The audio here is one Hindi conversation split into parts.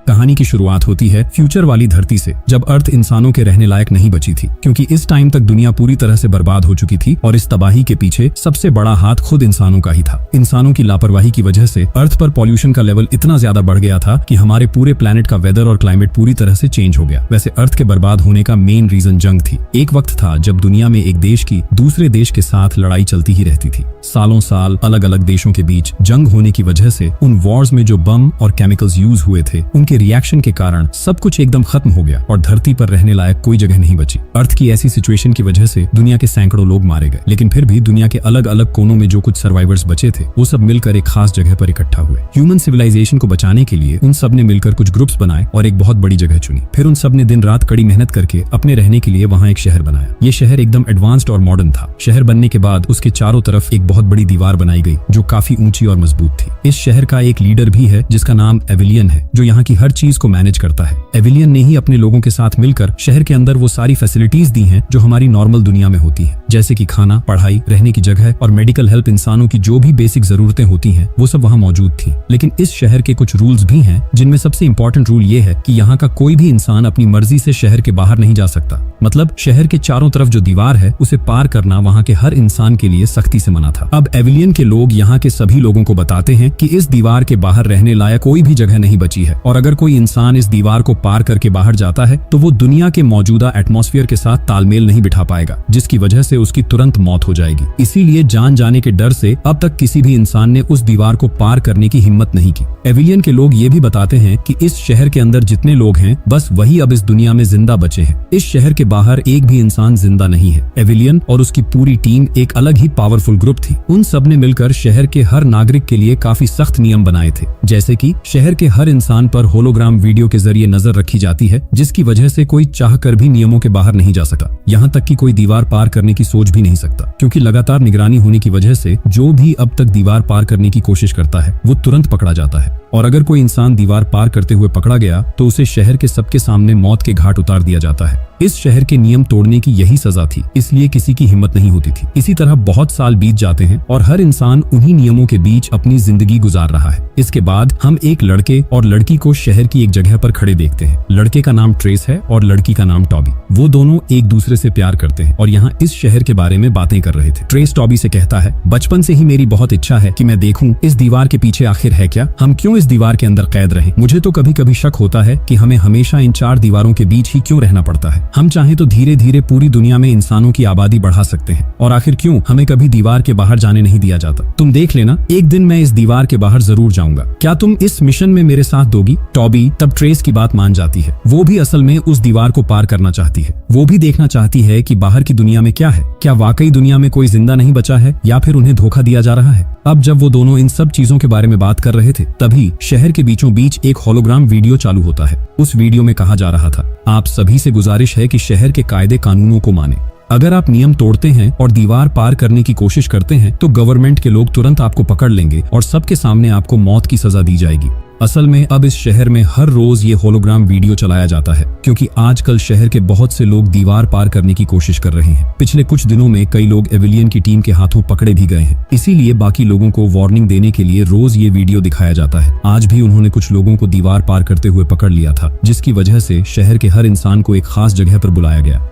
कहानी की शुरुआत होती है फ्यूचर वाली धरती से, जब अर्थ इंसानों के रहने लायक नहीं बची थी, क्योंकि इस टाइम तक दुनिया पूरी तरह से बर्बाद हो चुकी थी और इस तबाही के पीछे सबसे बड़ा हाथ खुद इंसानों का ही था। इंसानों की लापरवाही की वजह से अर्थ पर पॉल्यूशन का लेवल इतना ज्यादा बढ़ गया था कि हमारे पूरे प्लेनेट का वेदर और क्लाइमेट पूरी तरह से चेंज हो गया। वैसे अर्थ के बर्बाद होने का मेन रीजन जंग थी। एक वक्त था जब दुनिया में एक देश की दूसरे देश के साथ लड़ाई चलती ही रहती थी। सालों साल अलग अलग देशों के बीच जंग होने की वजह से उन वॉर्स में जो बम और केमिकल्स यूज हुए थे, उनके रिएक्शन के कारण सब कुछ एकदम खत्म हो गया और धरती पर रहने लायक कोई जगह नहीं बची। अर्थ की ऐसी सिचुएशन की वजह से दुनिया के सैकड़ों लोग मारे गए, लेकिन फिर भी दुनिया के अलग अलग कोनों में जो कुछ सर्वाइवर्स बचे थे वो सब मिलकर एक खास जगह पर इकट्ठा हुए। ह्यूमन सिविलाइजेशन को बचाने के लिए उन सब ने मिलकर कुछ ग्रुप्स बनाए और एक बहुत बड़ी जगह चुनी। फिर उन सब ने दिन रात कड़ी मेहनत करके अपने रहने के लिए वहाँ एक शहर बनाया। ये शहर एकदम एडवांस्ड और मॉडर्न था। शहर बनने के बाद उसके चारों तरफ एक बहुत बड़ी दीवार बनाई गई जो काफी ऊंची और मजबूत थी। इस शहर का एक लीडर भी है जिसका नाम एविलियन है, जो यहाँ की हर चीज को मैनेज करता है। एविलियन ने ही अपने लोगों के साथ मिलकर शहर के अंदर वो सारी फैसिलिटीज दी हैं जो हमारी नॉर्मल दुनिया में होती हैं, जैसे कि खाना, पढ़ाई, रहने की जगह और मेडिकल हेल्प। इंसानों की जो भी बेसिक जरूरतें होती हैं वो सब वहाँ मौजूद थी। लेकिन इस शहर के कुछ रूल्स भी हैं, जिनमें सबसे इंपॉर्टेंट रूल ये है कि यहाँ का कोई भी इंसान अपनी मर्जी से शहर के बाहर नहीं जा सकता। मतलब शहर के चारों तरफ जो दीवार है उसे पार करना वहाँ के हर इंसान के लिए सख्ती से मना था। अब एविलियन के लोग यहाँ के सभी लोगों को बताते हैं कि इस दीवार के बाहर रहने लायक कोई भी जगह नहीं बची है और अगर कोई इंसान इस दीवार को पार करके बाहर जाता है तो वो दुनिया के मौजूदा एटमॉस्फेयर के साथ तालमेल नहीं बिठा पाएगा, जिसकी वजह से उसकी तुरंत मौत हो जाएगी। इसीलिए जान जाने के डर से अब तक किसी भी इंसान ने उस दीवार को पार करने की हिम्मत नहीं की। एविलियन के लोग ये भी बताते हैं कि इस शहर के अंदर जितने लोग हैं बस वही अब इस दुनिया में जिंदा बचे हैं। इस शहर के बाहर एक भी इंसान जिंदा नहीं है। एविलियन और उसकी पूरी टीम एक अलग ही पावरफुल ग्रुप थी। उन सब ने मिलकर शहर के हर नागरिक के लिए काफी सख्त नियम बनाए थे, जैसे कि शहर के हर इंसान पर होलोग्राम वीडियो के जरिए नजर रखी जाती है, जिसकी वजह से कोई चाहकर भी नियमों के बाहर नहीं जा सकता। यहाँ तक कि कोई दीवार पार करने की सोच भी नहीं सकता, क्योंकि लगातार निगरानी होने की वजह से जो भी अब तक दीवार पार करने की कोशिश करता है वो तुरंत पकड़ा जाता है। और अगर कोई इंसान दीवार पार करते हुए पकड़ा गया तो उसे शहर के सबके सामने मौत के घाट उतार दिया जाता है। इस शहर के नियम तोड़ने की यही सजा थी, इसलिए किसी की हिम्मत नहीं होती थी। इसी तरह बहुत साल बीत जाते हैं और हर इंसान उन्हीं नियमों के बीच अपनी जिंदगी गुजार रहा है। इसके बाद हम एक लड़के और लड़की को शहर की एक जगह पर खड़े देखते हैं। लड़के का नाम ट्रेस है और लड़की का नाम टॉबी। वो दोनों एक दूसरे से प्यार करते हैं और यहाँ इस शहर के बारे में बातें कर रहे थे। ट्रेस टॉबी से कहता है, बचपन से ही मेरी बहुत इच्छा है कि मैं देखूं इस दीवार के पीछे आखिर है क्या, हम क्यों इस दीवार के अंदर कैद रहे। मुझे तो कभी कभी शक होता है कि हमें हमेशा इन चार दीवारों के बीच ही क्यों रहना पड़ता है। हम चाहे तो धीरे धीरे पूरी दुनिया में इंसानों की आबादी बढ़ा सकते हैं और आखिर क्यों हमें कभी दीवार के बाहर जाने नहीं दिया जाता। तुम देख लेना, एक दिन मैं इस दीवार के बाहर जरूर जाऊंगा। क्या तुम इस मिशन में मेरे साथ दोगी? टॉबी तब ट्रेस की बात मान जाती है। वो भी असल में उस दीवार को पार करना चाहती है। वो भी देखना चाहती है कि बाहर की दुनिया में क्या है। क्या वाकई दुनिया में कोई जिंदा नहीं बचा है या फिर उन्हें धोखा दिया जा रहा है। अब जब वो दोनों इन सब चीजों के बारे में बात कर रहे थे, तभी शहर के बीचों बीच एक होलोग्राम वीडियो चालू होता है। उस वीडियो में कहा जा रहा था, आप सभी से गुजारिश है कि शहर के कायदे कानूनों को माने। अगर आप नियम तोड़ते हैं और दीवार पार करने की कोशिश करते हैं तो गवर्नमेंट के लोग तुरंत आपको पकड़ लेंगे और सबके सामने आपको मौत की सजा दी जाएगी। असल में अब इस शहर में हर रोज ये होलोग्राम वीडियो चलाया जाता है, क्योंकि आजकल शहर के बहुत से लोग दीवार पार करने की कोशिश कर रहे हैं। पिछले कुछ दिनों में कई लोग एविलियन की टीम के हाथों पकड़े भी गए हैं। इसीलिए बाकी लोगों को वार्निंग देने के लिए रोज ये वीडियो दिखाया जाता है। आज भी उन्होंने कुछ लोगों को दीवार पार करते हुए पकड़ लिया था, जिसकी वजह से शहर के हर इंसान को एक खास जगह पर बुलाया गया।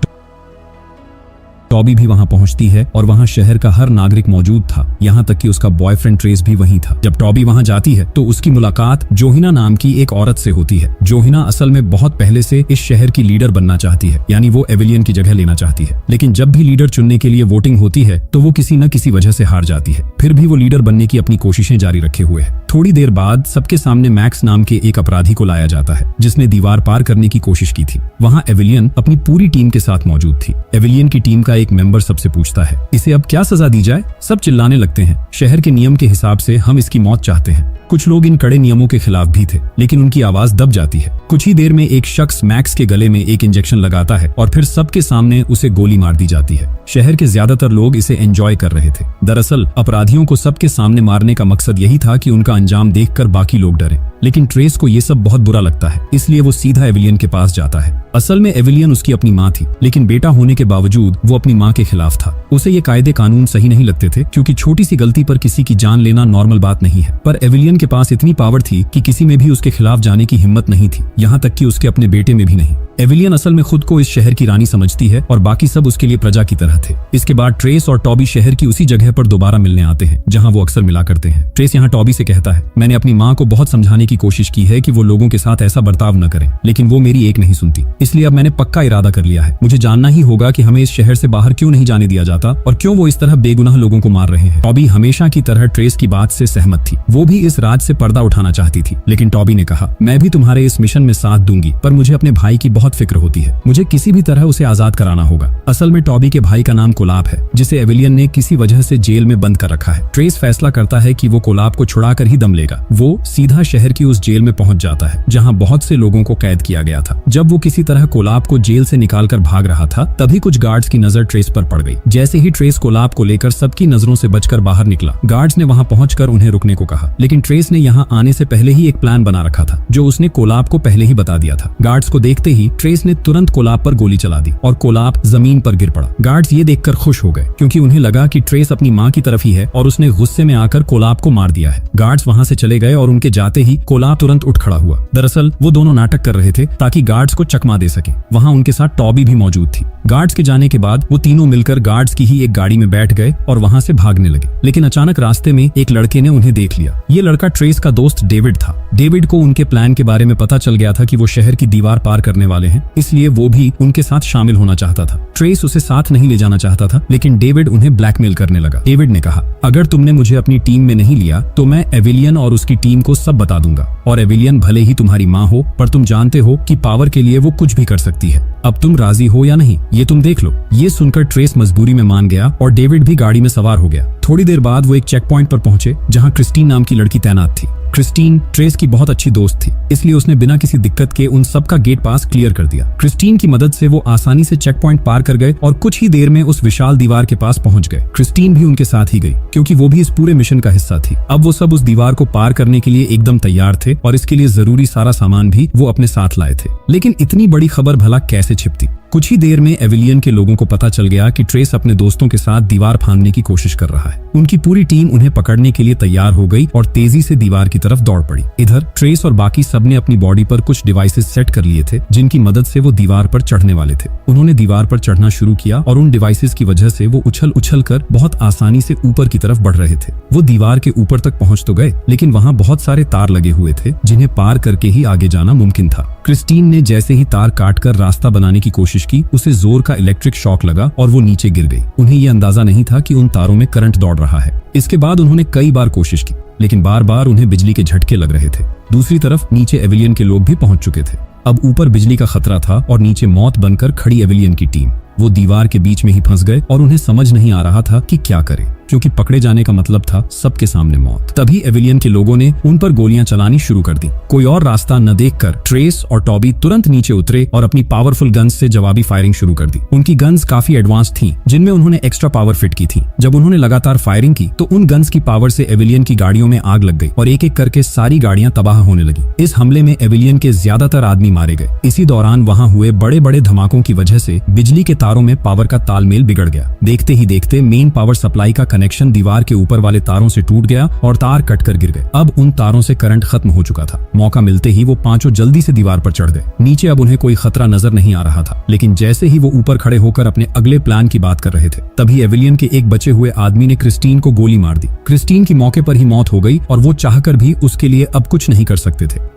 टॉबी भी वहां पहुंचती है और वहां शहर का हर नागरिक मौजूद था, यहाँ तक कि उसका बॉयफ्रेंड ट्रेस भी वहीं था। जब टॉबी वहां जाती है तो उसकी मुलाकात जोहिना नाम की एक औरत से होती है। जोहिना असल में बहुत पहले से इस शहर की लीडर बनना चाहती है, यानी वो एविलियन की जगह लेना चाहती है। लेकिन जब भी लीडर चुनने के लिए वोटिंग होती है तो वो किसी न किसी वजह से हार जाती है। फिर भी वो लीडर बनने की अपनी कोशिशें जारी रखे हुए है। थोड़ी देर बाद सबके सामने मैक्स नाम के एक अपराधी को लाया जाता है, जिसने दीवार पार करने की कोशिश की थी। वहां एविलियन अपनी पूरी टीम के साथ मौजूद थी। एविलियन की टीम का एक मेंबर सबसे पूछता है, इसे अब क्या सजा दी जाए। सब चिल्लाने लगते हैं, शहर के नियम के हिसाब से हम इसकी मौत चाहते हैं। कुछ लोग इन कड़े नियमों के खिलाफ भी थे, लेकिन उनकी आवाज दब जाती है। कुछ ही देर में एक शख्स मैक्स के गले में एक इंजेक्शन लगाता है और फिर सबके सामने उसे गोली मार दी जाती है। शहर के ज्यादातर लोग इसे एंजॉय कर रहे थे। दरअसल अपराधियों को सबके सामने मारने का मकसद यही था कि उनका अंजाम देखकर बाकी लोग डरें। लेकिन ट्रेस को ये सब बहुत बुरा लगता है, इसलिए वो सीधा एविलियन के पास जाता है। असल में एविलियन उसकी अपनी माँ थी, लेकिन बेटा होने के बावजूद वो अपनी माँ के खिलाफ था। उसे ये कायदे कानून सही नहीं लगते थे, क्योंकि छोटी सी गलती पर किसी की जान लेना नॉर्मल बात नहीं है। पर एविलियन के पास इतनी पावर थी कि किसी में भी उसके खिलाफ जाने की हिम्मत नहीं थी, यहाँ तक कि उसके अपने बेटे में भी नहीं। एविलियन असल में खुद को इस शहर की रानी समझती है और बाकी सब उसके लिए प्रजा की तरह थे। इसके बाद ट्रेस और टॉबी शहर की उसी जगह पर दोबारा मिलने आते हैं जहां वो अक्सर मिला करते हैं। ट्रेस यहाँ टॉबी से कहता है, मैंने अपनी माँ को बहुत समझाने की कोशिश की है कि वो लोगों के साथ ऐसा बर्ताव न करें, लेकिन वो मेरी एक नहीं सुनती। इसलिए अब मैंने पक्का इरादा कर लिया है, मुझे जानना ही होगा कि हमें इस शहर से बाहर क्यों नहीं जाने दिया जाता और क्यों वो इस तरह बेगुनाह लोगों को मार रहे हैं। टॉबी हमेशा की तरह ट्रेस की बात से सहमत थी। वो भी इस राज से पर्दा उठाना चाहती थी, लेकिन टॉबी ने कहा, मैं भी तुम्हारे इस मिशन में साथ दूंगी, पर मुझे अपने भाई की बहुत फिक्र होती है। मुझे किसी भी तरह उसे आजाद कराना होगा। असल में टॉबी के भाई का नाम कोलाब है, जिसे एविलियन ने किसी वजह से जेल में बंद कर रखा है। ट्रेस फैसला करता है कि वो कोलाब को छुड़ाकर ही दम लेगा। वो सीधा शहर की उस जेल में पहुंच जाता है जहां बहुत से लोगों को कैद किया गया था। जब वो किसी तरह कोलाब को जेल से निकालकर भाग रहा था, तभी कुछ गार्ड्स की नजर ट्रेस पर पड़ गई। जैसे ही ट्रेस कोलाब को लेकर सबकी नजरों से बचकर बाहर निकला, गार्ड्स ने वहां पहुंचकर उन्हें रुकने को कहा, लेकिन ट्रेस ने यहाँ आने से पहले ही एक प्लान बना रखा था जो उसने कोलाब को पहले ही बता दिया था। गार्ड्स को देखते ही ट्रेस ने तुरंत कोलाब पर गोली चला दी और कोलाब जमीन पर गिर पड़ा। गार्ड्स ये देखकर खुश हो गए, क्योंकि उन्हें लगा कि ट्रेस अपनी माँ की तरफ ही है और उसने गुस्से में आकर कोलाब को मार दिया है। गार्ड्स वहां से चले गए और उनके जाते ही कोलाब तुरंत उठ खड़ा हुआ। दरअसल वो दोनों नाटक कर रहे थे ताकि गार्ड्स को चकमा दे सके। वहां उनके साथ टॉबी भी मौजूद थी। गार्ड्स के जाने के बाद वो तीनों मिलकर गार्ड्स की ही एक गाड़ी में बैठ गए और वहां से भागने लगे। लेकिन अचानक रास्ते में एक लड़के ने उन्हें देख लिया। ये लड़का ट्रेस का दोस्त डेविड था। डेविड को उनके प्लान के बारे में पता चल गया था कि वो शहर की दीवार पार करने वाले हैं, इसलिए वो भी उनके साथ शामिल होना चाहता था। ट्रेस उसे साथ नहीं ले जाना चाहता था, लेकिन डेविड उन्हें ब्लैकमेल करने लगा। डेविड ने कहा, अगर तुमने मुझे अपनी टीम में नहीं लिया तो मैं एविलियन और उसकी टीम को सब बता दूंगा, और एविलियन भले ही तुम्हारी माँ हो, पर तुम जानते हो कि पावर के लिए वो कुछ भी कर सकती है। अब तुम राजी हो या नहीं, ये तुम देख लो। ये सुनकर ट्रेस मजबूरी में मान गया और डेविड भी गाड़ी में सवार हो गया। थोड़ी देर बाद वो एक चेक पॉइंट पर पहुंचे जहां क्रिस्टीन नाम की लड़की तैनात थी। क्रिस्टीन ट्रेस की बहुत अच्छी दोस्त थी, इसलिए उसने बिना किसी दिक्कत के उन सब का गेट पास क्लियर कर दिया। क्रिस्टीन की मदद से वो आसानी से चेक पॉइंट पार कर गए और कुछ ही देर में उस विशाल दीवार के पास पहुंच गए। क्रिस्टीन भी उनके साथ ही गई, क्योंकि वो भी इस पूरे मिशन का हिस्सा थी। अब वो सब उस दीवार को पार करने के लिए एकदम तैयार थे और इसके लिए जरूरी सारा सामान भी वो अपने साथ लाए थे। लेकिन इतनी बड़ी खबर भला कैसे छिपती? कुछ ही देर में एविलियन के लोगों को पता चल गया कि ट्रेस अपने दोस्तों के साथ दीवार फांदने की कोशिश कर रहा है। उनकी पूरी टीम उन्हें पकड़ने के लिए तैयार हो गई और तेजी से दीवार की तरफ दौड़ पड़ी। इधर ट्रेस और बाकी सबने अपनी बॉडी पर कुछ डिवाइसेस सेट कर लिए थे, जिनकी मदद से वो दीवार पर चढ़ने वाले थे। उन्होंने दीवार पर चढ़ना शुरू किया और उन डिवाइसेस की वजह से वो उछल कर बहुत आसानी से ऊपर की तरफ बढ़ रहे थे। वो दीवार के ऊपर तक पहुंच तो गए, लेकिन वहां बहुत सारे तार लगे हुए थे जिन्हें पार करके ही आगे जाना मुमकिन था। क्रिस्टीन ने जैसे ही तार काटकर रास्ता बनाने की कोशिश की, उसे जोर का इलेक्ट्रिक शॉक लगा और वो नीचे गिर गई। उन्हें ये अंदाजा नहीं था कि उन तारों में करंट दौड़ रहा है। इसके बाद उन्होंने कई बार कोशिश की, लेकिन बार बार उन्हें बिजली के झटके लग रहे थे। दूसरी तरफ नीचे एविलियन के लोग भी पहुंच चुके थे। अब ऊपर बिजली का खतरा था और नीचे मौत बनकर खड़ी एविलियन की टीम। वो दीवार के बीच में ही फंस गए और उन्हें समझ नहीं आ रहा था कि क्या करें, क्योंकि पकड़े जाने का मतलब था सबके सामने मौत। तभी एविलियन के लोगों ने उन पर गोलियां चलानी शुरू कर दी। कोई और रास्ता न देखकर ट्रेस और टॉबी तुरंत नीचे उतरे और अपनी पावरफुल गन्स से जवाबी फायरिंग शुरू कर दी। उनकी गन्स काफी एडवांस थीं, जिनमें उन्होंने एक्स्ट्रा पावर फिट की थी। जब उन्होंने लगातार फायरिंग की तो उन गन्स की पावर से एविलियन की गाड़ियों में आग लग गई और एक एक करके सारी गाड़ियां तबाह होने लगी। इस हमले में एविलियन के ज्यादातर आदमी मारे गए। इसी दौरान वहां हुए बड़े बड़े धमाकों की वजह से बिजली के तारों में पावर का तालमेल बिगड़ गया। देखते ही देखते मेन पावर सप्लाई का कनेक्शन दीवार के ऊपर वाले तारों से टूट गया और तार कटकर गिर गए। अब उन तारों से करंट खत्म हो चुका था। मौका मिलते ही वो पांचों जल्दी से दीवार पर चढ़ गए। नीचे अब उन्हें कोई खतरा नजर नहीं आ रहा था, लेकिन जैसे ही वो ऊपर खड़े होकर अपने अगले प्लान की बात कर रहे थे, तभी एविलियन के एक बचे हुए आदमी ने क्रिस्टीन को गोली मार दी। क्रिस्टीन की मौके पर ही मौत हो गई और वो चाहकर भी उसके लिए अब कुछ नहीं कर सकते थे।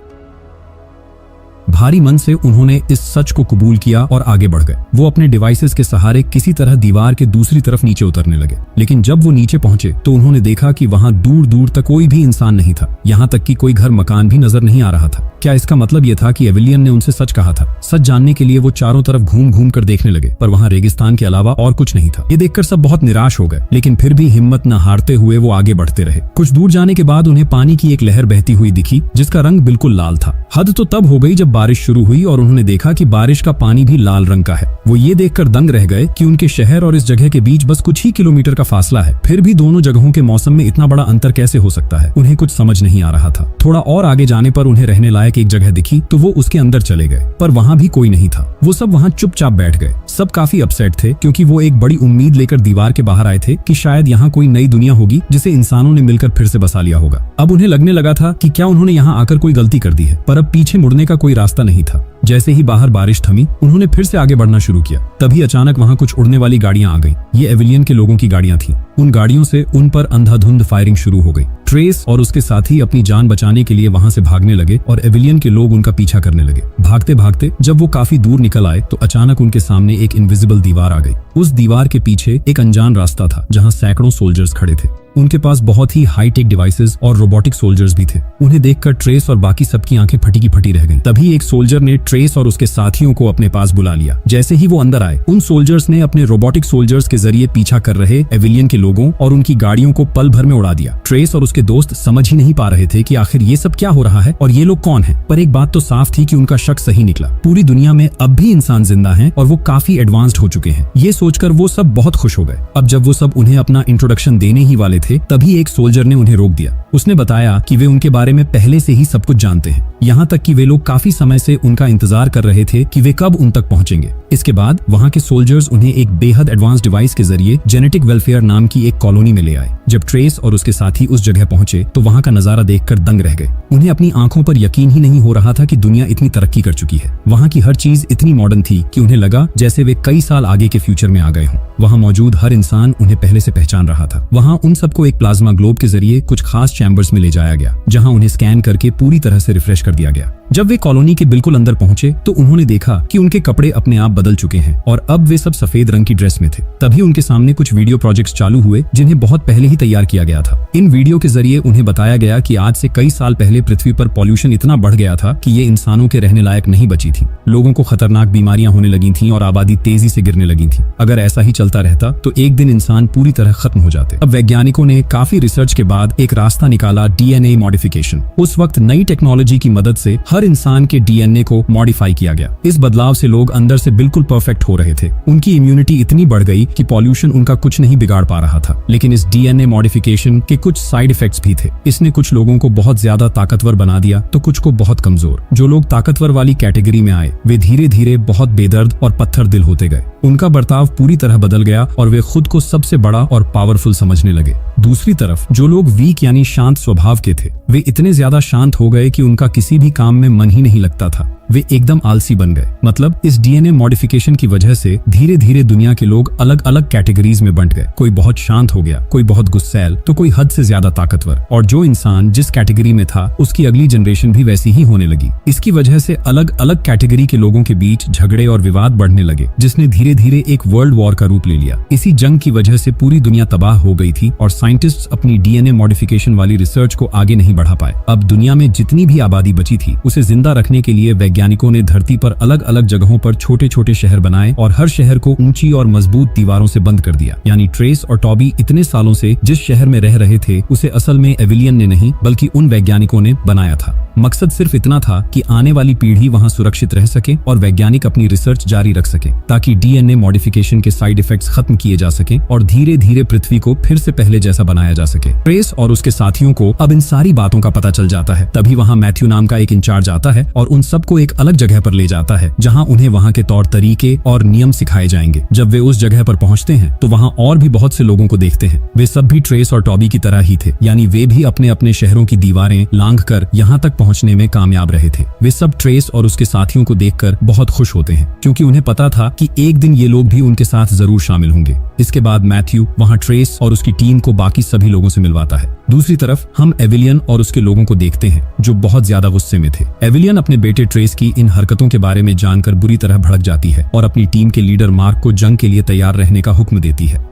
भारी मन से उन्होंने इस सच को कबूल किया और आगे बढ़ गए। वो अपने डिवाइसेस के सहारे किसी तरह दीवार के दूसरी तरफ नीचे उतरने लगे। लेकिन जब वो नीचे पहुंचे तो उन्होंने देखा कि वहां दूर दूर तक कोई भी इंसान नहीं था। यहाँ तक कि कोई घर मकान भी नजर नहीं आ रहा था। क्या इसका मतलब ये था कि एविलियन ने उनसे सच कहा था? सच जानने के लिए वो चारों तरफ घूम घूम कर देखने लगे, पर वहां रेगिस्तान के अलावा और कुछ नहीं था। ये देखकर सब बहुत निराश हो गए, लेकिन फिर भी हिम्मत न हारते हुए वो आगे बढ़ते रहे। कुछ दूर जाने के बाद उन्हें पानी की एक लहर बहती हुई दिखी, जिसका रंग बिल्कुल लाल था। हद तो तब हो गई जब बारिश शुरू हुई और उन्होंने देखा कि बारिश का पानी भी लाल रंग का है। वो ये देखकर दंग रह गए कि उनके शहर और इस जगह के बीच बस कुछ ही किलोमीटर का फासला है, फिर भी दोनों जगहों के मौसम में इतना बड़ा अंतर कैसे हो सकता है। उन्हें कुछ समझ नहीं आ रहा था। थोड़ा और आगे जाने पर उन्हें रहने लायक एक जगह दिखी तो वो उसके अंदर चले गए, पर वहां भी कोई नहीं था। वो सब वहां चुपचाप बैठ गए। सब काफी अपसेट थे क्योंकि वो एक बड़ी उम्मीद लेकर दीवार के बाहर आए थे कि शायद यहाँ कोई नई दुनिया होगी जिसे इंसानों ने मिलकर फिर से बसा लिया होगा। अब उन्हें लगने लगा था कि क्या उन्होंने यहाँ आकर कोई गलती कर दी है, पर अब पीछे मुड़ने का कोई रास्ता नहीं था। जैसे ही बाहर बारिश थमी, उन्होंने फिर से आगे बढ़ना शुरू किया। तभी अचानक वहां कुछ उड़ने वाली गाड़ियां आ गईं। ये एविलियन के लोगों की गाड़ियां थीं। उन गाड़ियों से उन पर अंधाधुंध फायरिंग शुरू हो गई। ट्रेस और उसके साथी अपनी जान बचाने के लिए वहां से भागने लगे और एविलियन के लोग उनका पीछा करने लगे। भागते भागते जब वो काफी दूर निकल आए तो अचानक उनके सामने एक इनविजिबल दीवार आ गई। उस दीवार के पीछे एक अनजान रास्ता था जहां सैकड़ों सोल्जर्स खड़े थे। उनके पास बहुत ही हाईटेक डिवाइसेस और रोबोटिक सोल्जर्स भी थे। उन्हें देखकर ट्रेस और बाकी सबकी आंखें फटी की फटी रह गईं। तभी एक सोल्जर ने ट्रेस और उसके साथियों को अपने पास बुला लिया। जैसे ही वो अंदर आए, उन सोल्जर्स ने अपने रोबोटिक सोल्जर्स के जरिए पीछा कर रहे एविलियन के लोगों और उनकी गाड़ियों को पल भर में उड़ा दिया। ट्रेस और उसके दोस्त समझ ही नहीं पा रहे थे कि आखिर ये सब क्या हो रहा है और ये लोग कौन हैं। पर एक बात तो साफ थी कि उनका शक सही निकला। पूरी दुनिया में अब भी इंसान जिंदा हैं और वो काफी एडवांस्ड हो चुके हैं। ये सोचकर वो सब बहुत खुश हो गए। अब जब वो सब उन्हें अपना इंट्रोडक्शन देने ही वाले थे, तभी एक सोल्जर ने उन्हें रोक दिया। उसने बताया कि वे उनके बारे में पहले से ही सब कुछ जानते हैं, यहाँ तक कि वे लोग काफी समय से उनका इंतजार कर रहे थे कि वे कब उन तक पहुंचेंगे। इसके बाद वहाँ के सोल्जर्स उन्हें एक बेहद एडवांस डिवाइस के जरिए जेनेटिक वेलफेयर नाम की एक कॉलोनी में ले आए। जब ट्रेस और उसके साथी उस जगह पहुंचे तो वहाँ का नजारा देखकर दंग रह गए। उन्हें अपनी आंखों पर यकीन ही नहीं हो रहा था कि दुनिया इतनी तरक्की कर चुकी है। वहाँ की हर चीज इतनी मॉडर्न थी कि उन्हें लगा जैसे वे कई साल आगे के फ्यूचर में आ गए हों। वहाँ मौजूद हर इंसान उन्हें पहले से पहचान रहा था। वहाँ उन सबको एक प्लाज्मा ग्लोब के जरिए कुछ खास चैम्बर्स में ले जाया गया, जहाँ उन्हें स्कैन करके पूरी तरह से रिफ्रेश कर दिया गया। जब वे कॉलोनी के बिल्कुल अंदर पहुंचे तो उन्होंने देखा कि उनके कपड़े अपने आप बदल चुके हैं और अब वे सब सफेद रंग की ड्रेस में थे। तभी उनके सामने कुछ वीडियो प्रोजेक्ट्स चालू हुए जिन्हें बहुत पहले ही तैयार किया गया था। इन वीडियो के जरिए उन्हें बताया गया कि आज से कई साल पहले पृथ्वी पर पॉल्यूशन इतना बढ़ गया था कि ये इंसानों के रहने लायक नहीं बची थी। लोगों को खतरनाक बीमारियां होने लगी थीं और आबादी तेजी से गिरने लगी थी। अगर ऐसा ही चलता रहता तो एक दिन इंसान पूरी तरह खत्म हो जाते। अब वैज्ञानिकों ने काफी रिसर्च के बाद एक रास्ता निकाला, डीएनए मॉडिफिकेशन। उस वक्त नई टेक्नोलॉजी की मदद से हर इंसान के डीएनए को मॉडिफाई किया गया। इस बदलाव से लोग अंदर से बिल्कुल परफेक्ट हो रहे थे। उनकी इम्यूनिटी इतनी बढ़ गई कि पॉल्यूशन उनका कुछ नहीं बिगाड़ पा रहा था। लेकिन इस डीएनए मॉडिफिकेशन के कुछ साइड इफेक्ट्स भी थे। इसने कुछ लोगों को बहुत ज्यादा ताकतवर बना दिया तो कुछ को बहुत कमजोर। जो लोग ताकतवर वाली कैटेगरी में आए वे धीरे धीरे बहुत बेदर्द और पत्थर दिल होते गए। उनका बर्ताव पूरी तरह बदल गया और वे खुद को सबसे बड़ा और पावरफुल समझने लगे। दूसरी तरफ जो लोग वीक यानी शांत स्वभाव के थे, वे इतने ज्यादा शांत हो गए कि उनका किसी भी काम में मन ही नहीं लगता था। वे एकदम आलसी बन गए। मतलब इस डीएनए मॉडिफिकेशन की वजह से धीरे धीरे दुनिया के लोग अलग अलग कैटेगरीज में बंट गए। कोई बहुत शांत हो गया, कोई बहुत गुस्सैल, तो कोई हद से ज्यादा ताकतवर। और जो इंसान जिस कैटेगरी में था उसकी अगली जनरेशन भी वैसी ही होने लगी। इसकी वजह से अलग अलग कैटेगरी के लोगों के बीच झगड़े और विवाद बढ़ने लगे, जिसने धीरे धीरे एक वर्ल्ड वॉर का रूप ले लिया। इसी जंग की वजह से पूरी दुनिया तबाह हो गई थी और साइंटिस्ट्स अपनी डीएनए मॉडिफिकेशन वाली रिसर्च को आगे नहीं बढ़ा पाए। अब दुनिया में जितनी भी आबादी बची थी उसे जिंदा रखने के लिए वैज्ञानिकों ने धरती पर अलग अलग जगहों पर छोटे छोटे शहर बनाए और हर शहर को ऊंची और मजबूत दीवारों से बंद कर दिया। यानी ट्रेस और टॉबी इतने सालों से जिस शहर में रह रहे थे उसे असल में एविलियन ने नहीं बल्कि उन वैज्ञानिकों ने बनाया था। मकसद सिर्फ इतना था कि आने वाली पीढ़ी वहां सुरक्षित रह सके और वैज्ञानिक अपनी रिसर्च जारी रख सके ताकि डीएनए मॉडिफिकेशन के साइड इफेक्ट्स खत्म किए जा सके और धीरे धीरे पृथ्वी को फिर से पहले जैसा बनाया जा सके। ट्रेस और उसके साथियों को अब इन सारी बातों का पता चल जाता है। तभी वहां मैथ्यू नाम का एक इंचार्ज आता है और उन सबको एक अलग जगह पर ले जाता है जहां उन्हें वहां के तौर तरीके और नियम सिखाए जाएंगे। जब वे उस जगह पर पहुंचते हैं तो वहां और भी बहुत से लोगों को देखते हैं। वे सब भी ट्रेस और टॉबी की तरह ही थे, यानी वे भी अपने अपने शहरों की दीवारें लांघकर यहाँ तक पहुंचने में कामयाब रहे थे। वे सब ट्रेस और उसके साथियों को देखकर बहुत खुश होते हैं क्योंकि उन्हें पता था कि एक दिन ये लोग भी उनके साथ जरूर शामिल होंगे। इसके बाद मैथ्यू वहां ट्रेस और उसकी टीम को बाकी सभी लोगों से मिलवाता है। दूसरी तरफ हम एविलियन और उसके लोगों को देखते हैं जो बहुत ज्यादा गुस्से में थे। एविलियन अपने बेटे ट्रेस की इन हरकतों के बारे में जानकर बुरी तरह भड़क जाती है और अपनी टीम के लीडर मार्क को जंग के लिए तैयार रहने का हुक्म देती है।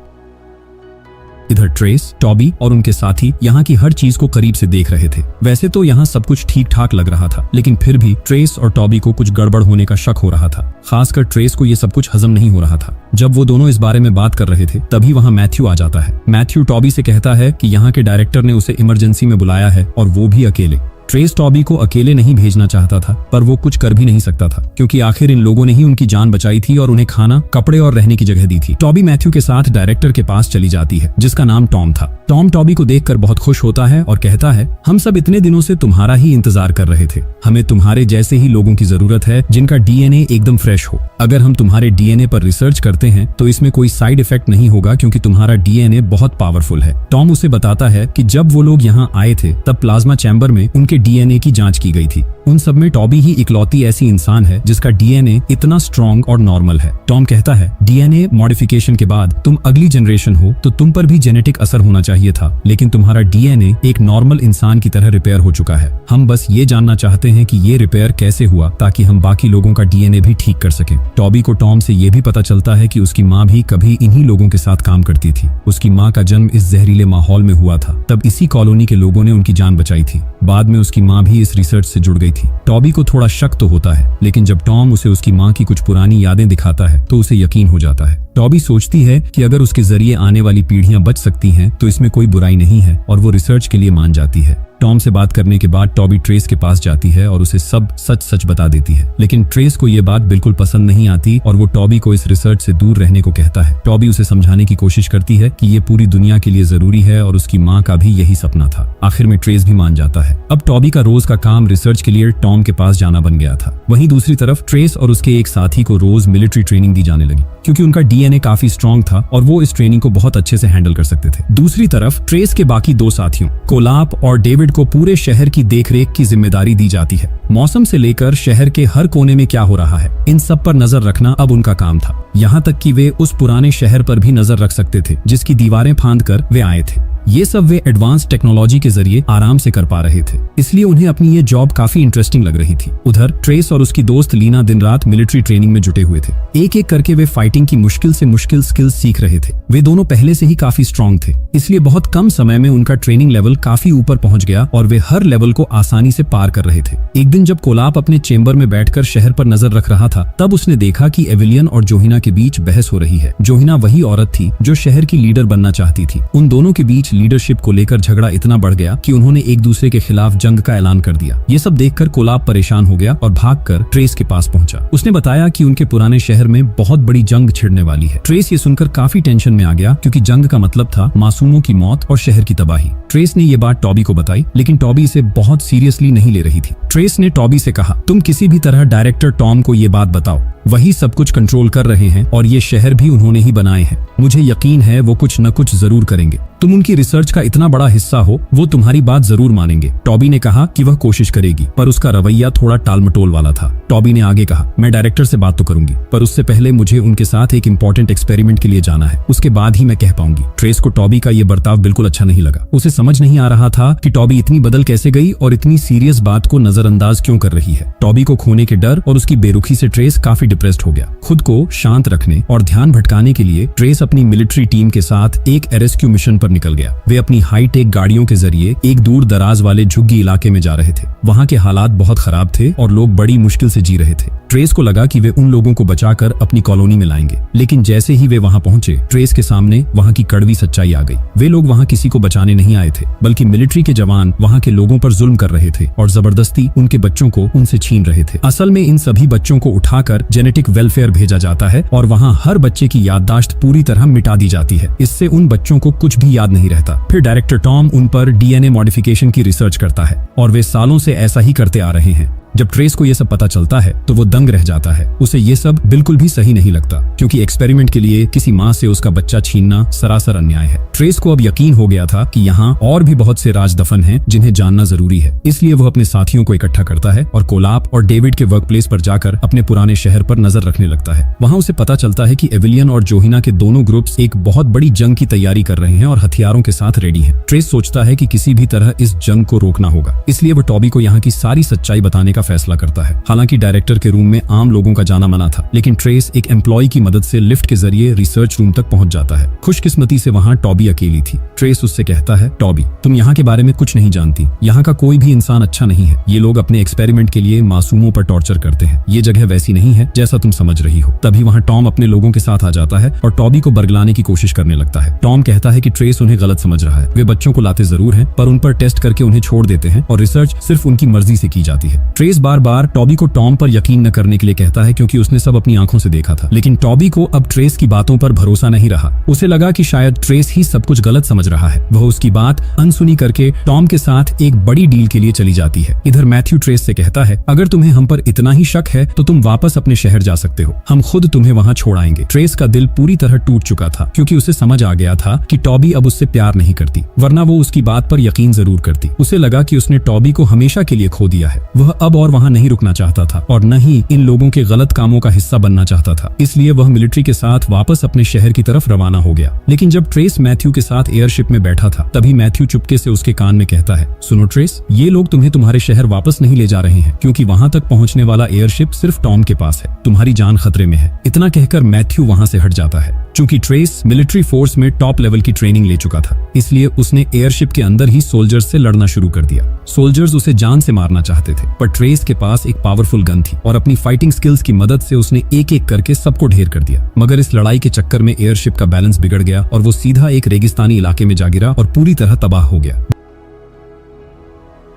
इधर ट्रेस, टॉबी और उनके साथी यहाँ की हर चीज को करीब से देख रहे थे। वैसे तो यहाँ सब कुछ ठीक ठाक लग रहा था, लेकिन फिर भी ट्रेस और टॉबी को कुछ गड़बड़ होने का शक हो रहा था। खासकर ट्रेस को ये सब कुछ हजम नहीं हो रहा था। जब वो दोनों इस बारे में बात कर रहे थे तभी वहाँ मैथ्यू आ जाता है। मैथ्यू टॉबी से कहता है कि यहाँ के डायरेक्टर ने उसे इमरजेंसी में बुलाया है और वो भी अकेले। ट्रेस टॉबी को अकेले नहीं भेजना चाहता था, पर वो कुछ कर भी नहीं सकता था क्योंकि आखिर इन लोगों ने ही उनकी जान बचाई थी और उन्हें खाना, कपड़े और रहने की जगह दी थी। टॉबी मैथ्यू के साथ डायरेक्टर के पास चली जाती है जिसका नाम टॉम था। टॉम टॉबी को देखकर बहुत खुश होता है और कहता है, हम सब इतने दिनों से तुम्हारा ही इंतजार कर रहे थे। हमें तुम्हारे जैसे ही लोगों की जरूरत है जिनका डीएनए एकदम फ्रेश हो। अगर हम तुम्हारे डीएनए पर रिसर्च करते हैं तो इसमें कोई साइड इफेक्ट नहीं होगा क्योंकि तुम्हारा डीएनए बहुत पावरफुल है। टॉम उसे बताता है कि जब वो लोग यहाँ आए थे तब प्लाज्मा चैम्बर में उनके डीएनए की जांच की गई थी। उन सब में टॉबी ही इकलौती ऐसी इंसान है जिसका डीएनए इतना स्ट्रॉन्ग और नॉर्मल है। टॉम कहता है, डीएनए मॉडिफिकेशन के बाद तुम अगली जनरेशन हो तो तुम पर भी जेनेटिक असर होना चाहिए था, लेकिन तुम्हारा डीएनए एक नॉर्मल इंसान की तरह रिपेयर हो चुका है। हम बस ये जानना चाहते हैं कि ये रिपेयर कैसे हुआ ताकि हम बाकी लोगों का डीएनए भी ठीक कर सकें। टॉबी को टॉम से ये भी पता चलता है कि उसकी माँ भी कभी इन्हीं लोगों के साथ काम करती थी। उसकी माँ का जन्म इस जहरीले माहौल में हुआ था, तब इसी कॉलोनी के लोगों ने उनकी जान बचाई थी। बाद में उसकी माँ भी इस रिसर्च से जुड़ गई थी। टॉबी को थोड़ा शक तो होता है, लेकिन जब टॉम उसे उसकी माँ की कुछ पुरानी यादें दिखाता है तो उसे यकीन हो जाता है। टॉबी सोचती है कि अगर उसके जरिए आने वाली पीढ़ियां बच सकती हैं तो इसमें कोई बुराई नहीं है और वो रिसर्च के लिए मान जाती है। टॉम से बात करने के बाद टॉबी ट्रेस के पास जाती है और उसे सब सच सच बता देती है, लेकिन ट्रेस को ये बात बिल्कुल पसंद नहीं आती और वो टॉबी को इस रिसर्च से दूर रहने को कहता है। टॉबी उसे समझाने की कोशिश करती है कि ये पूरी दुनिया के लिए जरूरी है और उसकी माँ का भी यही सपना था। आखिर में ट्रेस भी मान जाता है। अब टॉबी का रोज का काम रिसर्च के लिए टॉम के पास जाना बन गया था। वहीं दूसरी तरफ ट्रेस और उसके एक साथी को रोज मिलिट्री ट्रेनिंग दी जाने लगी क्योंकि उनका डीएनए काफी स्ट्रॉन्ग था और वो इस ट्रेनिंग को बहुत अच्छे से हैंडल कर सकते थे। दूसरी तरफ ट्रेस के बाकी दो साथियों कोलाप और डेविड को पूरे शहर की देखरेख की जिम्मेदारी दी जाती है। मौसम से लेकर शहर के हर कोने में क्या हो रहा है इन सब पर नजर रखना अब उनका काम था। यहाँ तक कि वे उस पुराने शहर पर भी नजर रख सकते थे जिसकी दीवारें फांदकर वे आए थे। ये सब वे एडवांस टेक्नोलॉजी के जरिए आराम से कर पा रहे थे, इसलिए उन्हें अपनी ये जॉब काफी इंटरेस्टिंग लग रही थी। उधर ट्रेस और उसकी दोस्त लीना दिन रात मिलिट्री ट्रेनिंग में जुटे हुए थे। एक एक करके वे फाइटिंग की मुश्किल से मुश्किल स्किल्स सीख रहे थे। वे दोनों पहले से ही काफी स्ट्रांग थे, इसलिए बहुत कम समय में उनका ट्रेनिंग लेवल काफी ऊपर पहुंच गया और वे हर लेवल को आसानी से पार कर रहे थे। एक दिन जब कोलाप अपने चेंबर में बैठकर शहर पर नजर रख रहा था तब उसने देखा कि एविलियन और जोहिना के बीच बहस हो रही है। जोहिना वही औरत थी जो शहर की लीडर बनना चाहती थी। उन दोनों के बीच लीडरशिप को लेकर झगड़ा इतना बढ़ गया कि उन्होंने एक दूसरे के खिलाफ जंग का ऐलान कर दिया। ये सब देखकर कोलाप परेशान हो गया और भागकर ट्रेस के पास पहुंचा। उसने बताया कि उनके पुराने शहर में बहुत बड़ी जंग छिड़ने वाली है। ट्रेस ये सुनकर काफी टेंशन में आ गया क्योंकि जंग का मतलब था मासूमों की मौत और शहर की तबाही। ट्रेस ने ये बात टॉबी को बताई, लेकिन टॉबी इसे बहुत सीरियसली नहीं ले रही थी। ट्रेस ने टॉबी से कहा, तुम किसी भी तरह डायरेक्टर टॉम को ये बात बताओ, वही सब कुछ कंट्रोल कर रहे हैं और ये शहर भी उन्होंने ही बनाए हैं। मुझे यकीन है वो कुछ न कुछ जरूर करेंगे। तुम उनकी रिसर्च का इतना बड़ा हिस्सा हो, वो तुम्हारी बात जरूर मानेंगे। टॉबी ने कहा कि वह कोशिश करेगी, पर उसका रवैया थोड़ा टालमटोल वाला था। टॉबी ने आगे कहा, मैं डायरेक्टर से बात तो करूंगी, पर उससे पहले मुझे उनके साथ एक इंपॉर्टेंट एक्सपेरिमेंट के लिए जाना है, उसके बाद ही मैं कह पाऊंगी। ट्रेस को टॉबी का ये बर्ताव बिल्कुल अच्छा नहीं लगा। उसे समझ नहीं आ रहा था कि टॉबी इतनी बदल कैसे गई और इतनी सीरियस बात को नजरअंदाज क्यों कर रही है। टॉबी को खोने के डर और उसकी बेरुखी से ट्रेस काफी डिप्रेस्ड हो गया। खुद को शांत रखने और ध्यान भटकाने के लिए ट्रेस अपनी मिलिट्री टीम के साथ एक रेस्क्यू मिशन पर निकल गया। वे अपनी हाईटेक गाड़ियों के जरिए एक दूर दराज वाले झुग्गी इलाके में जा रहे थे। वहाँ के हालात बहुत खराब थे और लोग बड़ी मुश्किल से जी रहे थे। ट्रेस को लगा कि वे उन लोगों को बचाकर अपनी कॉलोनी में लाएंगे, लेकिन जैसे ही वे वहाँ पहुंचे ट्रेस के सामने वहाँ की कड़वी सच्चाई आ गई। वे लोग वहाँ किसी को बचाने नहीं आए थे, बल्कि मिलिट्री के जवान वहाँ के लोगों पर जुल्म कर रहे थे और जबरदस्ती उनके बच्चों को उनसे छीन रहे थे। असल में इन सभी बच्चों को उठाकर जेनेटिक वेलफेयर भेजा जाता है और वहाँ हर बच्चे की याददाश्त पूरी तरह मिटा दी जाती है। इससे उन बच्चों को कुछ भी याद नहीं रहता। फिर डायरेक्टर टॉम उन पर डीएनए मॉडिफिकेशन की रिसर्च करता है और वे सालों से ऐसा ही करते आ रहे हैं। जब ट्रेस को यह सब पता चलता है तो वो दंग रह जाता है। उसे ये सब बिल्कुल भी सही नहीं लगता क्योंकि एक्सपेरिमेंट के लिए किसी माँ से उसका बच्चा छीनना सरासर अन्याय है। ट्रेस को अब यकीन हो गया था कि यहाँ और भी बहुत से राज दफन हैं जिन्हें जानना जरूरी है। इसलिए वह अपने साथियों को इकट्ठा करता है और कोलाप और डेविड के वर्क प्लेस पर जाकर अपने पुराने शहर पर नजर रखने लगता है। वहाँ उसे पता चलता है कि एविलियन और जोहिना के दोनों ग्रुप्स एक बहुत बड़ी जंग की तैयारी कर रहे हैं और हथियारों के साथ रेडी हैं। ट्रेस सोचता है कि किसी भी तरह इस जंग को रोकना होगा, इसलिए वो टॉबी को यहाँ की सारी सच्चाई बताने का फैसला करता है। हालांकि डायरेक्टर के रूम में आम लोगों का जाना मना था, लेकिन ट्रेस एक एम्प्लॉय की मदद से लिफ्ट के जरिए रिसर्च रूम तक पहुंच जाता है। खुशकिस्मती से वहां टॉबी अकेली थी। ट्रेस उससे कहता है, टॉबी, तुम यहाँ के बारे में कुछ नहीं जानती। यहाँ का कोई भी इंसान अच्छा नहीं है। ये लोग अपने एक्सपेरिमेंट के लिए मासूमों पर टॉर्चर करते हैं। ये जगह वैसी नहीं है जैसा तुम समझ रही हो। तभी वहाँ टॉम अपने लोगों के साथ आ जाता है और टॉबी को बरगलाने की कोशिश करने लगता है। टॉम कहता है कि ट्रेस उन्हें गलत समझ रहा है। वे बच्चों को लाते जरूर हैं, पर उन पर टेस्ट करके उन्हें छोड़ देते हैं और रिसर्च सिर्फ उनकी मर्जी से की जाती है। ट्रेस बार बार टॉबी को टॉम पर यकीन न करने के लिए कहता है, क्योंकि उसने सब अपनी आंखों से देखा था। लेकिन टॉबी को अब ट्रेस की बातों पर भरोसा नहीं रहा। उसे लगा कि शायद ट्रेस ही सब कुछ गलत समझ रहा है। वह उसकी बात अनसुनी करके टॉम के साथ एक बड़ी डील के लिए चली जाती है। इधर मैथ्यू ट्रेस से कहता है, अगर तुम्हें हम पर इतना ही शक है तो तुम वापस अपने शहर जा सकते हो। हम खुद तुम्हें वहां छोड़ आएंगे। ट्रेस का दिल पूरी तरह टूट चुका था, क्योंकि उसे समझ आ गया था कि टॉबी अब उससे प्यार नहीं करती, वरना वो उसकी बात पर यकीन जरूर करती। उसे लगा कि उसने टॉबी को हमेशा के लिए खो दिया है। वह अब और वहां नहीं रुकना चाहता था और न ही इन लोगों के गलत कामों का हिस्सा बनना चाहता था। इसलिए वह मिलिट्री के साथ वापस अपने शहर की तरफ रवाना हो गया। लेकिन जब ट्रेस मैथ्यू के साथ एयरशिप में बैठा था, तभी मैथ्यू चुपके से उसके कान में कहता है, सुनो ट्रेस, ये लोग तुम्हें तुम्हारे शहर वापस नहीं ले जा रहे हैं, क्योंकि वहां तक पहुंचने वाला एयरशिप सिर्फ टॉम के पास है। तुम्हारी जान खतरे में है। इतना कहकर मैथ्यू वहां से हट जाता है। चूंकि ट्रेस मिलिट्री फोर्स में टॉप लेवल की ट्रेनिंग ले चुका था, इसलिए उसने एयरशिप के अंदर ही सोल्जर्स से लड़ना शुरू कर दिया। सोल्जर्स उसे जान से मारना चाहते थे, पर ट्रेस के पास एक पावरफुल गन थी और अपनी फाइटिंग स्किल्स की मदद से उसने एक एक करके सबको ढेर कर दिया। मगर इस लड़ाई के चक्कर में एयरशिप का बैलेंस बिगड़ गया और वो सीधा एक रेगिस्तानी इलाके में जा गिरा और पूरी तरह तबाह हो गया।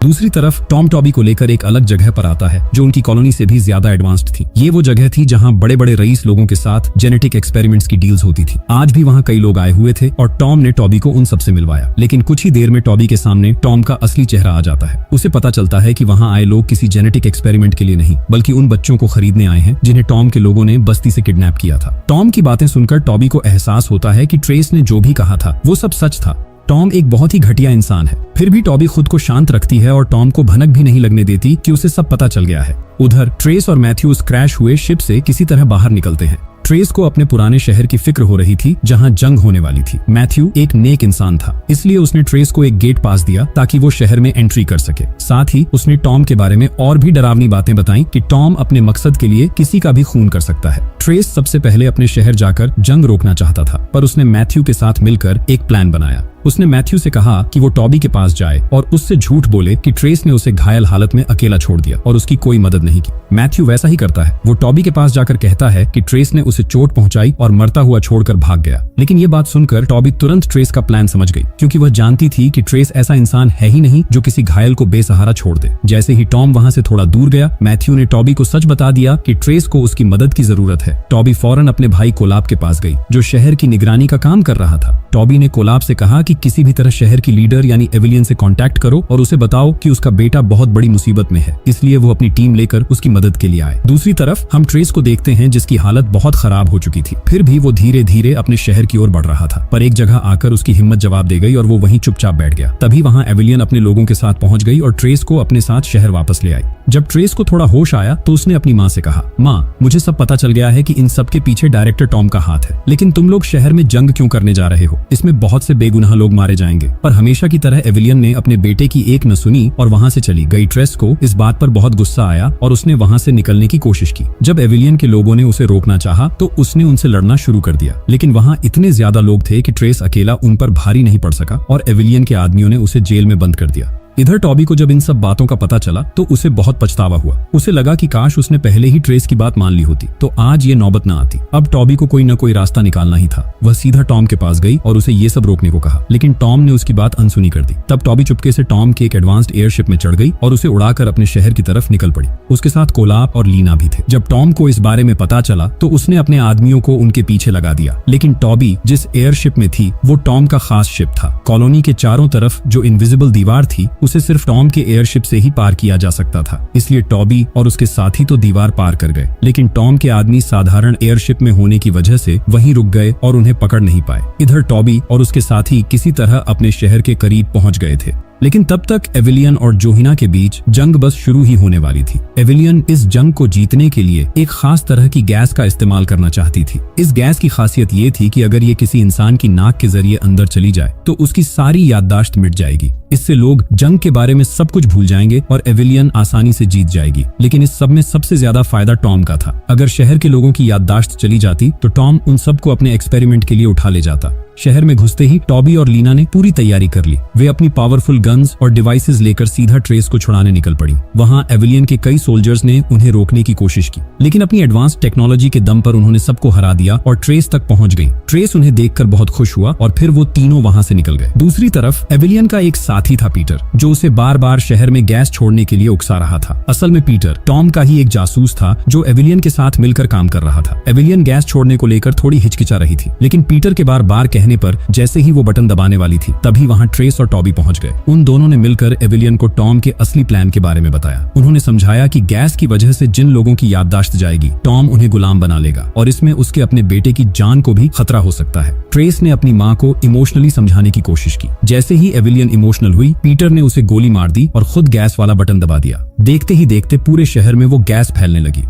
दूसरी तरफ टॉम टॉबी को लेकर एक अलग जगह पर आता है, जो उनकी कॉलोनी से भी ज्यादा एडवांस्ड थी। ये वो जगह थी जहां बड़े बड़े रईस लोगों के साथ जेनेटिक एक्सपेरिमेंट्स की डील्स होती थी। आज भी वहां कई लोग आए हुए थे और टॉम ने टॉबी को उन सबसे मिलवाया। लेकिन कुछ ही देर में टॉबी के सामने टॉम का असली चेहरा आ जाता है। उसे पता चलता है कि वहां आए लोग किसी जेनेटिक एक्सपेरिमेंट के लिए नहीं, बल्कि उन बच्चों को खरीदने आए हैं जिन्हें टॉम के लोगों ने बस्ती से किडनैप किया था। टॉम की बातें सुनकर टॉबी को एहसास होता है कि ट्रेस ने जो भी कहा था वो सब सच था। टॉम एक बहुत ही घटिया इंसान है। फिर भी टॉबी खुद को शांत रखती है और टॉम को भनक भी नहीं लगने देती कि उसे सब पता चल गया है। उधर ट्रेस और मैथ्यू उस क्रैश हुए शिप से किसी तरह बाहर निकलते हैं। ट्रेस को अपने पुराने शहर की फिक्र हो रही थी जहां जंग होने वाली थी। मैथ्यू एक नेक इंसान था, इसलिए उसने ट्रेस को एक गेट पास दिया ताकि वो शहर में एंट्री कर सके। साथ ही उसने टॉम के बारे में और भी डरावनी बातें बताई कि टॉम अपने मकसद के लिए किसी का भी खून कर सकता है। ट्रेस सबसे पहले अपने शहर जाकर जंग रोकना चाहता था, पर उसने मैथ्यू के साथ मिलकर एक प्लान बनाया। उसने मैथ्यू से कहा कि वो टॉबी के पास जाए और उससे झूठ बोले कि ट्रेस ने उसे घायल हालत में अकेला छोड़ दिया और उसकी कोई मदद नहीं की। मैथ्यू वैसा ही करता है। वो टॉबी के पास जाकर कहता है कि ट्रेस ने उसे चोट पहुंचाई और मरता हुआ छोड़कर भाग गया। लेकिन ये बात सुनकर टॉबी तुरंत ट्रेस का प्लान समझ गई, क्योंकि वह जानती थी कि ट्रेस ऐसा इंसान है ही नहीं जो किसी घायल को बेसहारा छोड़ दे। जैसे ही टॉम वहां से थोड़ा दूर गया, मैथ्यू ने टॉबी को सच बता दिया कि ट्रेस को उसकी मदद की जरूरत है। टॉबी फौरन अपने भाई कोलाब के पास गई, जो शहर की निगरानी का काम कर रहा था। टॉबी ने कोलाब से कहा कि किसी भी तरह शहर की लीडर यानी एविलियन से कांटेक्ट करो और उसे बताओ कि उसका बेटा बहुत बड़ी मुसीबत में है, इसलिए वो अपनी टीम लेकर उसकी मदद के लिए आए। दूसरी तरफ हम ट्रेस को देखते हैं, जिसकी हालत बहुत खराब हो चुकी थी। फिर भी वो धीरे धीरे अपने शहर की ओर बढ़ रहा था, पर एक जगह आकर उसकी हिम्मत जवाब दे गई और वो वहीं चुपचाप बैठ गया। तभी वहां एविलियन अपने लोगों के साथ पहुंच गई और ट्रेस को अपने साथ शहर वापस ले आई। जब ट्रेस को थोड़ा होश आया तो उसने अपनी माँ से कहा, माँ, मुझे सब पता चल गया है कि इन सब के पीछे डायरेक्टर टॉम का हाथ है, लेकिन तुम लोग शहर में जंग क्यों करने जा रहे हो? इसमें बहुत से बेगुनाह लोग मारे जाएंगे। पर हमेशा की तरह एविलियन ने अपने बेटे की एक न सुनी और वहां से चली गई। ट्रेस को इस बात पर बहुत गुस्सा आया और उसने वहां से निकलने की कोशिश की। जब एविलियन के लोगों ने उसे रोकना चाहा तो उसने उनसे लड़ना शुरू कर दिया, लेकिन वहां इतने ज्यादा लोग थे कि ट्रेस अकेला उन पर भारी नहीं पड़ सका और एविलियन के आदमियों ने उसे जेल में बंद कर दिया। इधर टॉबी को जब इन सब बातों का पता चला तो उसे बहुत पछतावा हुआ। उसे लगा कि काश उसने पहले ही ट्रेस की बात मान ली होती तो आज ये नौबत न आती। अब टॉबी को कोई न कोई रास्ता निकालना ही था। वह सीधा टॉम के पास गई और उसे ये सब रोकने को कहा, लेकिन टॉम ने उसकी बात अनसुनी कर दी। तब टॉबी चुपके से टॉम के एक एडवांस्ड एयरशिप में चढ़ गई और उसे उड़ाकर अपने शहर की तरफ निकल पड़ी। उसके साथ कोलाब और लीना भी थे। जब टॉम को इस बारे में पता चला तो उसने अपने आदमियों को उनके पीछे लगा दिया, लेकिन टॉबी जिस एयरशिप में थी वो टॉम का खास शिप था। कॉलोनी के चारों तरफ जो इनविजिबल दीवार थी उसे सिर्फ टॉम के एयरशिप से ही पार किया जा सकता था, इसलिए टॉबी और उसके साथी तो दीवार पार कर गए, लेकिन टॉम के आदमी साधारण एयरशिप में होने की वजह से वहीं रुक गए और उन्हें पकड़ नहीं पाए। इधर टॉबी और उसके साथी किसी तरह अपने शहर के करीब पहुंच गए थे, लेकिन तब तक एविलियन और जोहिना के बीच जंग बस शुरू ही होने वाली थी। एविलियन इस जंग को जीतने के लिए एक खास तरह की गैस का इस्तेमाल करना चाहती थी। इस गैस की खासियत ये थी कि अगर ये किसी इंसान की नाक के जरिए अंदर चली जाए तो उसकी सारी याददाश्त मिट जाएगी। इससे लोग जंग के बारे में सब कुछ भूल जाएंगे और एविलियन आसानी से जीत जाएगी। लेकिन इस सब में सबसे ज्यादा फायदा टॉम का था। अगर शहर के लोगों की याददाश्त चली जाती तो टॉम उन सबको अपने एक्सपेरिमेंट के लिए उठा ले जाता। शहर में घुसते ही टॉबी और लीना ने पूरी तैयारी कर ली। वे अपनी पावरफुल गन्स और डिवाइसेस लेकर सीधा ट्रेस को छुड़ाने निकल पड़ी। वहां एविलियन के कई सोल्जर्स ने उन्हें रोकने की कोशिश की, लेकिन अपनी एडवांस टेक्नोलॉजी के दम पर उन्होंने सबको हरा दिया और ट्रेस तक पहुंच गई। ट्रेस उन्हें देखकर बहुत खुश हुआ और फिर वो तीनों वहां से निकल गए। दूसरी तरफ एविलियन का एक साथी था पीटर, जो उसे बार बार शहर में गैस छोड़ने के लिए उकसा रहा था। असल में पीटर टॉम का ही एक जासूस था जो एविलियन के साथ मिलकर काम कर रहा था। एविलियन गैस छोड़ने को लेकर थोड़ी हिचकिचा रही थी, लेकिन पीटर के बार बार कहने पर जैसे ही वो बटन दबाने वाली थी तभी वहां ट्रेस और टॉबी पहुंच गए। उन दोनों ने मिलकर एविलियन को टॉम के असली प्लान के बारे में बताया। उन्होंने समझाया कि गैस की वजह से जिन लोगों की याददाश्त जाएगी टॉम उन्हें गुलाम बना लेगा और इसमें उसके अपने बेटे की जान को भी खतरा हो सकता है। ट्रेस ने अपनी माँ को इमोशनली समझाने की कोशिश की। जैसे ही एविलियन इमोशनल हुई, पीटर ने उसे गोली मार दी और खुद गैस वाला बटन दबा दिया। देखते ही देखते पूरे शहर में वो गैस फैलने लगी।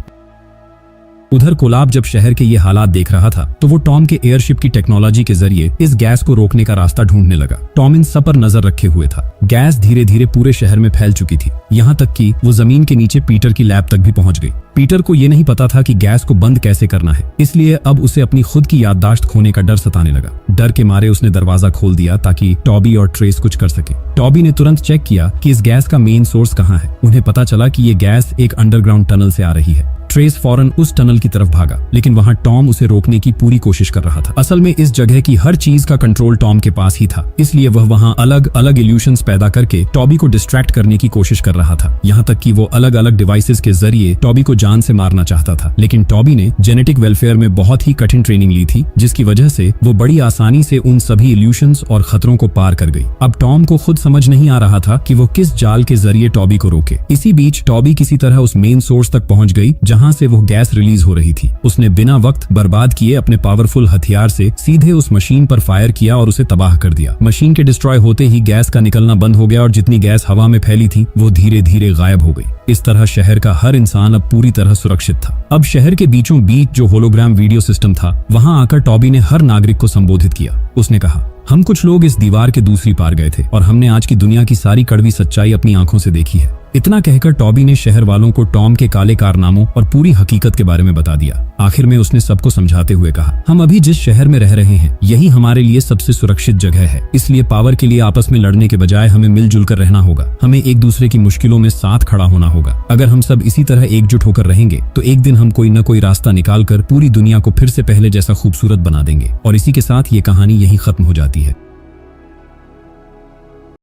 उधर कोलाब जब शहर के ये हालात देख रहा था तो वो टॉम के एयरशिप की टेक्नोलॉजी के जरिए इस गैस को रोकने का रास्ता ढूंढने लगा। टॉम इन सब पर नजर रखे हुए था। गैस धीरे धीरे पूरे शहर में फैल चुकी थी, यहाँ तक कि वो जमीन के नीचे पीटर की लैब तक भी पहुंच गई। पीटर को ये नहीं पता था कि गैस को बंद कैसे करना है, इसलिए अब उसे अपनी खुद की याददाश्त खोने का डर सताने लगा। डर के मारे उसने दरवाजा खोल दिया ताकि टॉबी और ट्रेस कुछ कर सके। टॉबी ने तुरंत चेक किया कि इस गैस का मेन सोर्स कहाँ है। उन्हें पता चला कि ये गैस एक अंडरग्राउंड टनल से आ रही है। ट्रेस फौरन उस टनल की तरफ भागा, लेकिन वहां टॉम उसे रोकने की पूरी कोशिश कर रहा था। असल में इस जगह की हर चीज का कंट्रोल टॉम के पास ही था, इसलिए वह वहां अलग अलग इल्यूशंस पैदा करके टॉबी को डिस्ट्रैक्ट करने की कोशिश कर रहा था। यहाँ तक कि वो अलग अलग डिवाइसेस के जरिए टॉबी को जान से मारना चाहता था। लेकिन टॉबी ने जेनेटिक वेलफेयर में बहुत ही कठिन ट्रेनिंग ली थी, जिसकी वजह से वो बड़ी आसानी से उन सभी इल्यूशंस और खतरों को पार कर गई। अब टॉम को खुद समझ नहीं आ रहा था कि वो किस जाल के जरिए टॉबी को रोके। इसी बीच टॉबी किसी तरह उस मेन सोर्स तक पहुंच गई जहां से वो गैस रिलीज हो रही थी। उसने बिना वक्त बर्बाद किए अपने पावरफुल हथियार से सीधे उस मशीन पर फायर किया और उसे तबाह कर दिया। मशीन के डिस्ट्रॉय होते ही गैस का निकलना बंद हो गया और जितनी गैस हवा में फैली थी वो धीरे धीरे गायब हो गई। इस तरह शहर का हर इंसान अब पूरी तरह सुरक्षित था। अब शहर के बीचों बीच जो होलोग्राम वीडियो सिस्टम था, वहां आकर टॉबी ने हर नागरिक को संबोधित किया। उसने कहा, हम कुछ लोग इस दीवार के दूसरी पार गए थे और हमने आज की दुनिया की सारी कड़वी सच्चाई अपनी आंखों से देखी है। इतना कहकर टॉबी ने शहर वालों को टॉम के काले कारनामों और पूरी हकीकत के बारे में बता दिया। आखिर में उसने सबको समझाते हुए कहा, हम अभी जिस शहर में रह रहे हैं यही हमारे लिए सबसे सुरक्षित जगह है, इसलिए पावर के लिए आपस में लड़ने के बजाय हमें मिलजुल कर रहना होगा। हमें एक दूसरे की मुश्किलों में साथ खड़ा होना होगा। अगर हम सब इसी तरह एकजुट होकर रहेंगे तो एक दिन हम कोई न कोई रास्ता निकाल कर पूरी दुनिया को फिर से पहले जैसा खूबसूरत बना देंगे। और इसी के साथ ये कहानी यही खत्म हो जाती है।